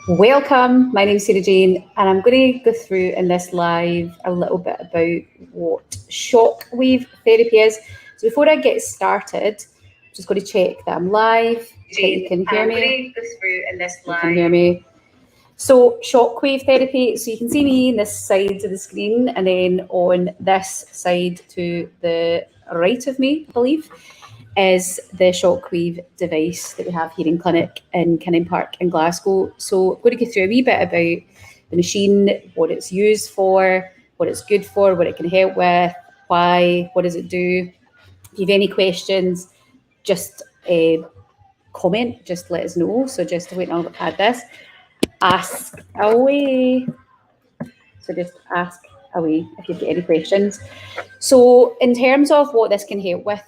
Welcome, my name is Sarah Jane, and I'm going to go through in this live a little bit about what shockwave therapy is. So before I get started, I'm just going to check that I'm live, that you can hear me. You can hear me. So shockwave therapy, so you can see me on this side of the screen, and then on this side to the right of me, I believe, is the shockwave device that we have here in clinic in Kinnan Park in Glasgow. So I'm going to go through a wee bit about the machine, what it's used for, what it's good for, what it can help with, why, what does it do. If you have any questions, just comment, just let us know. So just wait, I'll add this. Ask away. So just ask away if you've got any questions. So in terms of what this can help with,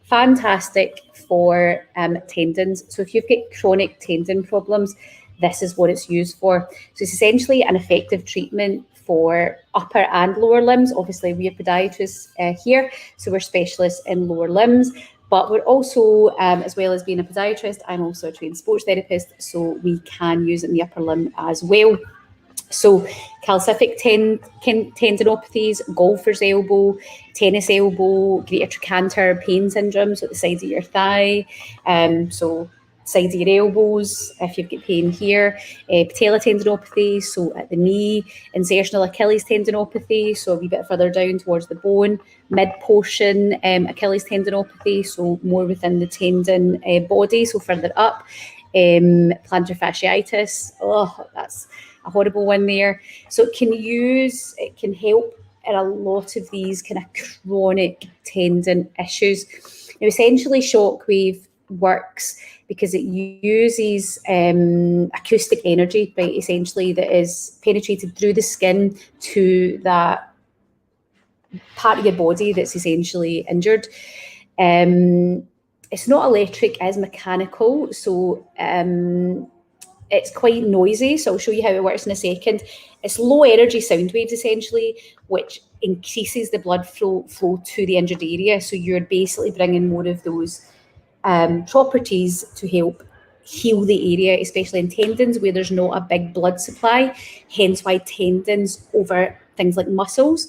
fantastic for tendons. So if you've got chronic tendon problems, this is what it's used for. So it's essentially an effective treatment for upper and lower limbs. Obviously, we're podiatrists here, so we're specialists in lower limbs. But we're also, as well as being a podiatrist, I'm also a trained sports therapist, so we can use it in the upper limb as well. So calcific tendinopathies, golfer's elbow, tennis elbow, greater trochanter pain syndrome, so at the sides of your thigh, so sides of your elbows, if you've got pain here, patella tendinopathy, so at the knee, insertional Achilles tendinopathy, so a wee bit further down towards the bone, mid portion Achilles tendinopathy, so more within the tendon body, so further up, plantar fasciitis, that's a horrible one there. So it can help in a lot of these kind of chronic tendon issues. Now, essentially, shockwave works because it uses acoustic energy, right, essentially, that is penetrated through the skin to that part of your body that's essentially injured. It's not electric, it is mechanical, so it's quite noisy, so I'll show you how it works in a second. It's low energy sound waves, essentially, which increases the blood flow to the injured area. So you're basically bringing more of those properties to help heal the area, especially in tendons where there's not a big blood supply. Hence why tendons over things like muscles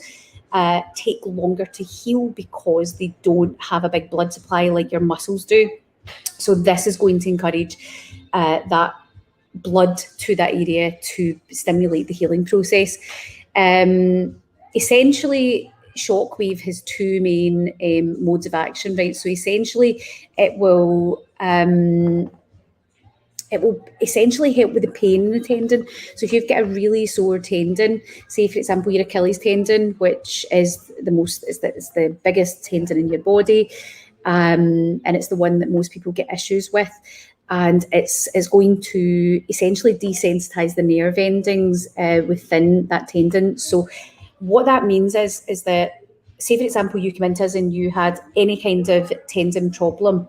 take longer to heal, because they don't have a big blood supply like your muscles do. So this is going to encourage that blood to that area to stimulate the healing process. Essentially, shockwave has two main modes of action, right? So essentially, it will essentially help with the pain in the tendon. So if you've got a really sore tendon, say for example your Achilles tendon, which is it's the biggest tendon in your body, and it's the one that most people get issues with. And it's going to essentially desensitize the nerve endings within that tendon. So what that means is that, say for example, you come into us and you had any kind of tendon problem,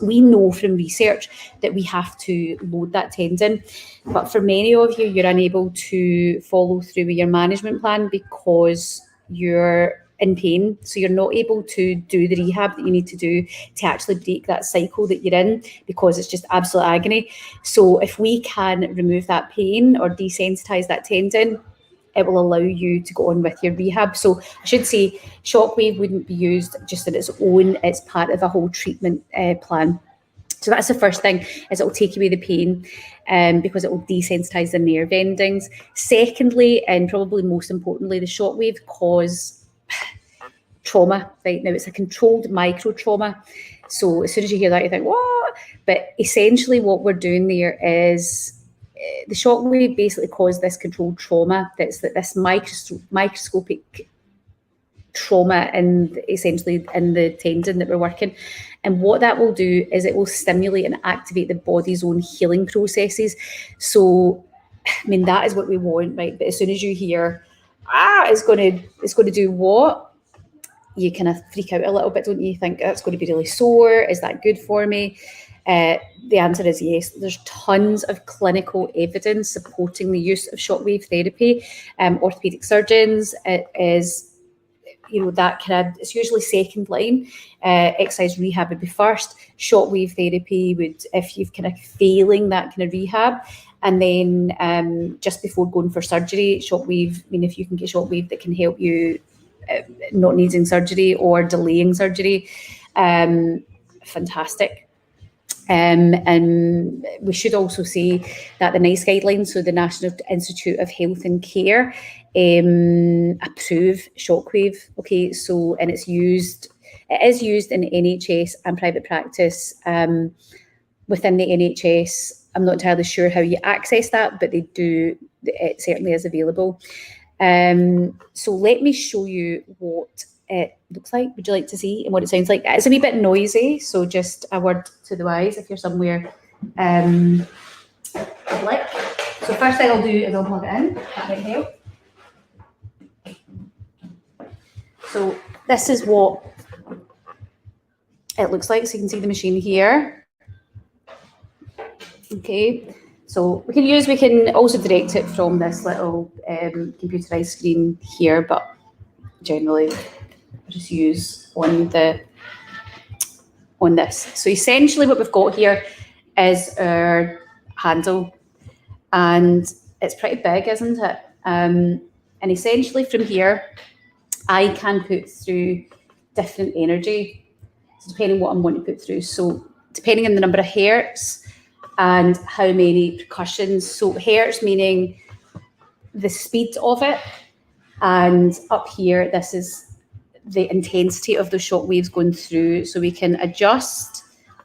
we know from research that we have to load that tendon. But for many of you, you're unable to follow through with your management plan because you're in pain, so you're not able to do the rehab that you need to do to actually break that cycle that you're in, because it's just absolute agony. So if we can remove that pain or desensitize that tendon, it will allow you to go on with your rehab. So I should say shockwave wouldn't be used just on its own, it's part of a whole treatment plan. So that's the first thing, is it will take away the pain because it will desensitize the nerve endings. Secondly, and probably most importantly, the shockwave cause trauma. Right now, it's a controlled micro trauma. So as soon as you hear that, you think, what? But essentially what we're doing there is the shockwave basically caused this controlled trauma. That's this microscopic trauma essentially in the tendon that we're working. And what that will do is it will stimulate and activate the body's own healing processes. So, I mean, that is what we want, right? But as soon as you hear, it's going to do what? You kind of freak out a little bit, don't you? You think, it's going to be really sore. Is that good for me? The answer is yes. There's tons of clinical evidence supporting the use of shockwave therapy. Orthopedic surgeons, it is that kind of, it's usually second line. Exercise rehab would be first. Shockwave therapy would, if you've kind of failing that kind of rehab. And then just before going for surgery, shockwave, if you can get shockwave that can help you not needing surgery or delaying surgery, fantastic. And we should also say that the NICE guidelines, so the National Institute of Health and Care, approve shockwave. Okay, so and it is used in NHS and private practice. Within the NHS, I'm not entirely sure how you access that, but they do. It certainly is available. So let me show you what it looks like. Would you like to see and what it sounds like? It's a wee bit noisy, so just a word to the wise if you're somewhere public. So first thing I'll do is I'll plug it in. That might help. So this is what it looks like. So you can see the machine here. Okay. So we can also direct it from this little computerized screen here, but generally just use on this. So essentially what we've got here is our handle, and it's pretty big, isn't it? And essentially from here, I can put through different energy, so depending what I'm wanting to put through. So depending on the number of hertz and how many percussions. So hertz meaning the speed of it, and up here, this is the intensity of the shock waves going through. So we can adjust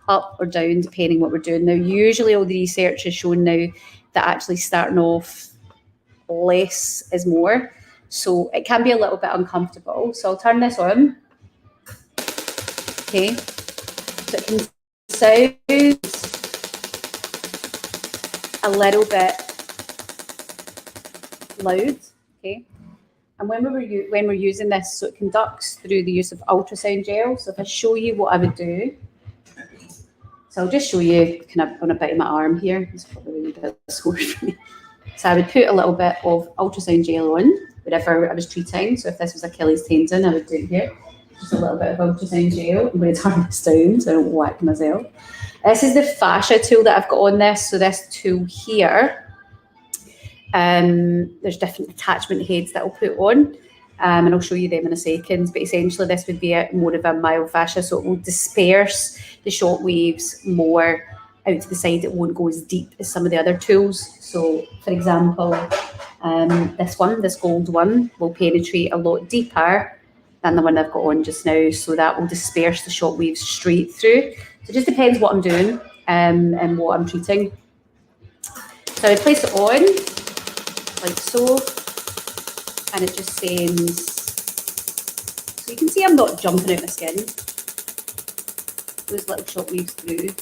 up or down depending what we're doing. Now, usually all the research has shown now that actually starting off less is more. So it can be a little bit uncomfortable. So I'll turn this on. Okay. So it can sound a little bit loud. Okay. And when we're using this, so it conducts through the use of ultrasound gel. So if I show you what I would do, so I'll just show you kind of on a bit of my arm here. It's probably a bit sore for me. So I would put a little bit of ultrasound gel on wherever I was treating. So if this was Achilles tendon, I would do it here. Just a little bit of ultrasound gel. I'm going to turn this down so I don't whack myself. This is the fascia tool that I've got on this. So this tool here, there's different attachment heads that I'll put on, and I'll show you them in a second. But essentially this would be more of a myofascia, so it will disperse the shock waves more out to the side. It won't go as deep as some of the other tools. So for example, this gold one will penetrate a lot deeper than the one I've got on just now, so that will disperse the shock waves straight through. So it just depends what I'm doing and what I'm treating. So I place it on like so, and it just sends. So you can see I'm not jumping out my skin. Those little shock waves through.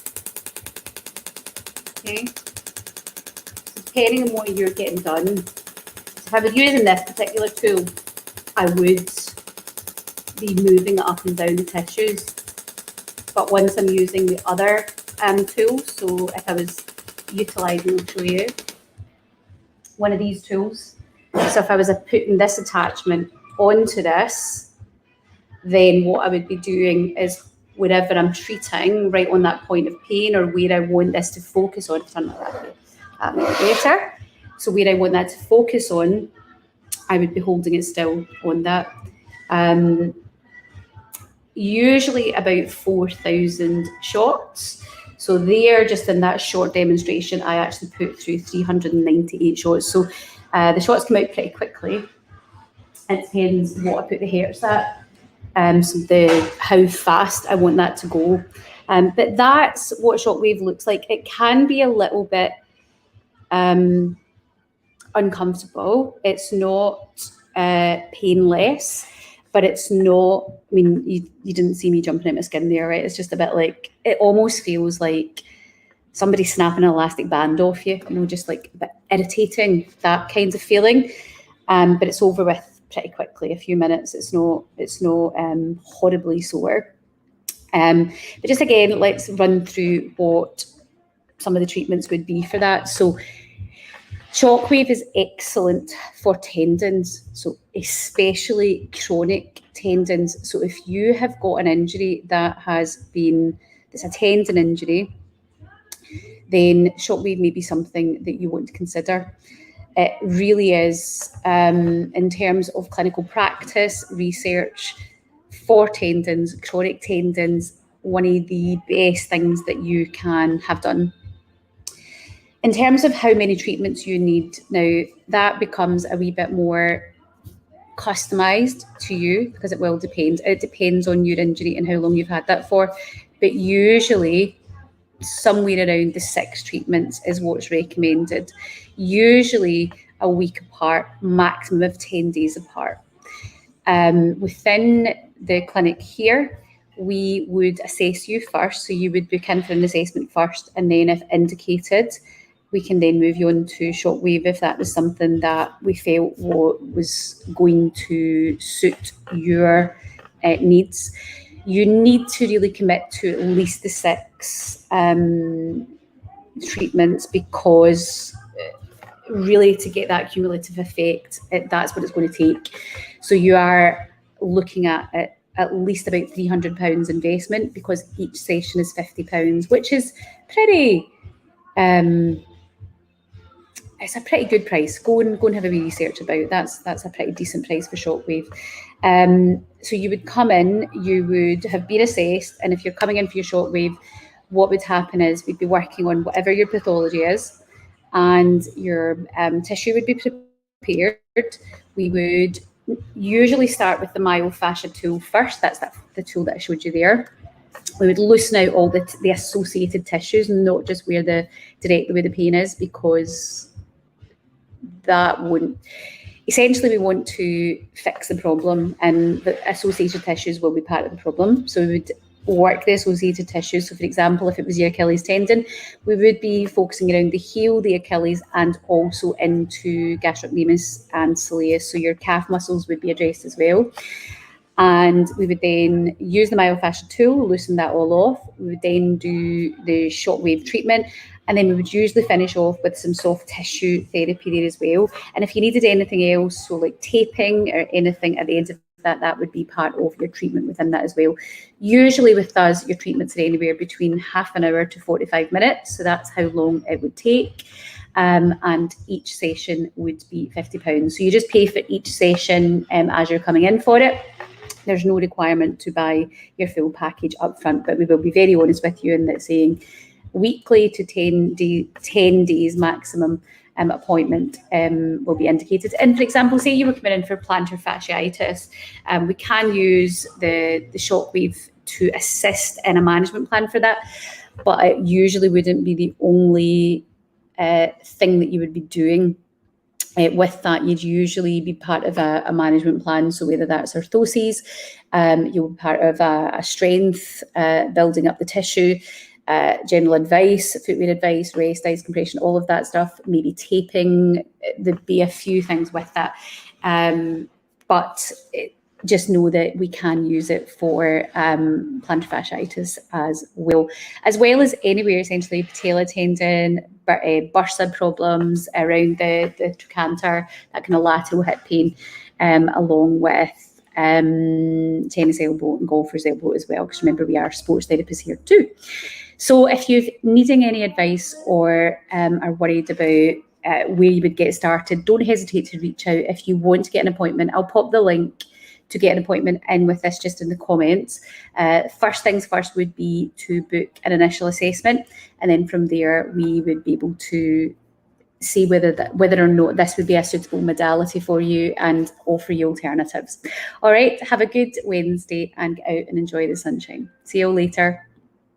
Okay. So depending on what you're getting done. So if I was using this particular tool, I would be moving it up and down the tissues. But once I'm using the other tool, so if I was utilising, I'll show you, one of these tools. So if I was putting this attachment onto this, then what I would be doing is wherever I'm treating, right on that point of pain or where I want this to focus on, turn that better. So where I want that to focus on, I would be holding it still on that. Usually about 4,000 shots. So there, just in that short demonstration, I actually put through 398 shots. So the shots come out pretty quickly. It depends what I put the hertz at, so how fast I want that to go. But that's what shockwave looks like. It can be a little bit uncomfortable. It's not painless. But it's not, I mean, you didn't see me jumping out my skin there, right? It's just a bit like, it almost feels like somebody snapping an elastic band off you, just like a bit irritating, that kind of feeling. But it's over with pretty quickly, a few minutes. It's not horribly sore. But just again, let's run through what some of the treatments would be for that. So Shockwave is excellent for tendons, so especially chronic tendons. So if you have got an injury that's a tendon injury, then Shockwave may be something that you want to consider. It really is, in terms of clinical practice, research for tendons, chronic tendons, one of the best things that you can have done. In terms of how many treatments you need, now that becomes a wee bit more customised to you, because it will depend. It depends on your injury and how long you've had that for, but usually somewhere around the 6 treatments is what's recommended, usually a week apart, maximum of 10 days apart. Within the clinic here, we would assess you first, so you would book in for an assessment first, and then if indicated, we can then move you on to Shockwave if that was something that we felt was going to suit your needs. You need to really commit to at least the 6 treatments, because really to get that cumulative effect, that's what it's going to take. So you are looking at least about £300 investment, because each session is £50, which is pretty... it's a pretty good price. Go and have a wee research about. That's a pretty decent price for Shockwave. So you would come in, you would have been assessed, and if you're coming in for your Shockwave, what would happen is we'd be working on whatever your pathology is, and your tissue would be prepared. We would usually start with the myofascia tool first. That's the tool that I showed you there. We would loosen out all the associated tissues, not just directly where the pain is, because that wouldn't... Essentially, we want to fix the problem, and the associated tissues will be part of the problem. So we would work the associated tissues. So, for example, if it was your Achilles tendon, we would be focusing around the heel, the Achilles, and also into gastrocnemius and soleus. So your calf muscles would be addressed as well. And we would then use the myofascia tool, loosen that all off. We would then do the Shockwave treatment, and then we would usually finish off with some soft tissue therapy there as well. And if you needed anything else, so like taping or anything at the end of that, that would be part of your treatment within that as well. Usually with us, your treatments are anywhere between half an hour to 45 minutes. So that's how long it would take. And each session would be £50. So you just pay for each session as you're coming in for it. There's no requirement to buy your full package up front, but we will be very honest with you in that saying weekly to 10 days maximum appointment will be indicated. And for example, say you were coming in for plantar fasciitis, we can use the Shockwave to assist in a management plan for that, but it usually wouldn't be the only thing that you would be doing. With that, you'd usually be part of a management plan. So whether that's orthoses, you'll be part of a strength, building up the tissue, general advice, footwear advice, rest, ice compression, all of that stuff, maybe taping. There'd be a few things with that. But just know that we can use it for plantar fasciitis as well as anywhere, essentially, patella tendon, bursa problems around the trochanter, that kind of lateral hip pain, along with tennis elbow and golfer's elbow as well, because remember, we are sports therapists here too. So if you're needing any advice or are worried about where you would get started, don't hesitate to reach out. If you want to get an appointment, I'll pop the link to get an appointment in with this just in the comments. First things first would be to book an initial assessment, and then from there we would be able to see whether or not this would be a suitable modality for you and offer you alternatives. All right, have a good Wednesday and get out and enjoy the sunshine. See you all later.